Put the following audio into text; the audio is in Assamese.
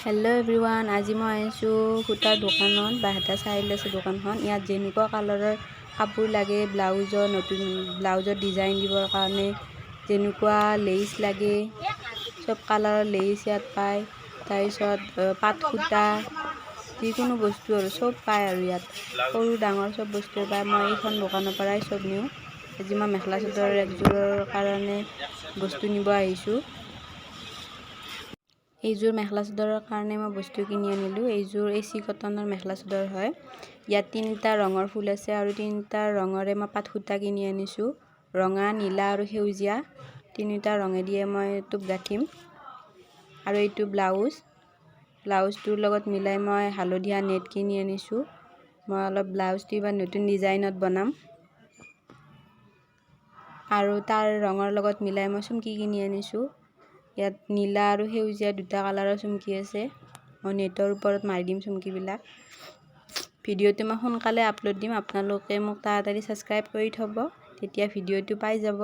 হেল্ল' এভৰিৱান, আজি মই আহিছোঁ সূতাৰ দোকানত। বাহেটা চাৰিআলি আছে দোকানখন। ইয়াত যেনেকুৱা কালাৰৰ কাপোৰ লাগে, ব্লাউজৰ ডিজাইন দিবৰ কাৰণে যেনেকুৱা লেইচ লাগে, চব কালাৰৰ লেইচ ইয়াত পায়। তাৰপিছত পাট সূতা, যিকোনো বস্তু আৰু চব পায় আৰু ইয়াত সৰু ডাঙৰ চব বস্তুৱে পায়। মই এইখন দোকানৰ পৰাই চব নিওঁ। আজি মই মেখেলা চাদৰ একযোৰৰ কাৰণে বস্তু নিব আহিছোঁ। এইযোৰ মেখেলা চাদৰৰ কাৰণে মই বস্তু কিনি আনিলোঁ। এইযোৰ AC কটনৰ মেখেলা চাদৰ হয়। ইয়াত 3টা ৰঙৰ ফুল আছে আৰু 3টা ৰঙৰে মই পাট সূতা কিনি আনিছোঁ। ৰঙা, নীলা আৰু সেউজীয়া 3টা ৰঙে দিয়ে মই টোপ গাঠিম। আৰু এইটো ব্লাউজটোৰ লগত মিলাই মই হালধীয়া নেট কিনি আনিছোঁ। মই অলপ ব্লাউজটো এবাৰ নতুন ডিজাইনত বনাম। আৰু তাৰ ৰঙৰ লগত মিলাই মই চুমকি কিনি আনিছোঁ। ইয়াত নীলা আৰু সেউজীয়া 2টা কালাৰৰ চুমকি আছে। মই নেটৰ ওপৰত মাৰি দিম চুমকিবিলাক। ভিডিঅ'টো মই সোনকালে আপলোড দিম। আপোনালোকে মোক তাড়াতাড়ি ছাবস্ক্ৰাইব কৰি থ'ব, তেতিয়া ভিডিঅ'টো পাই যাব।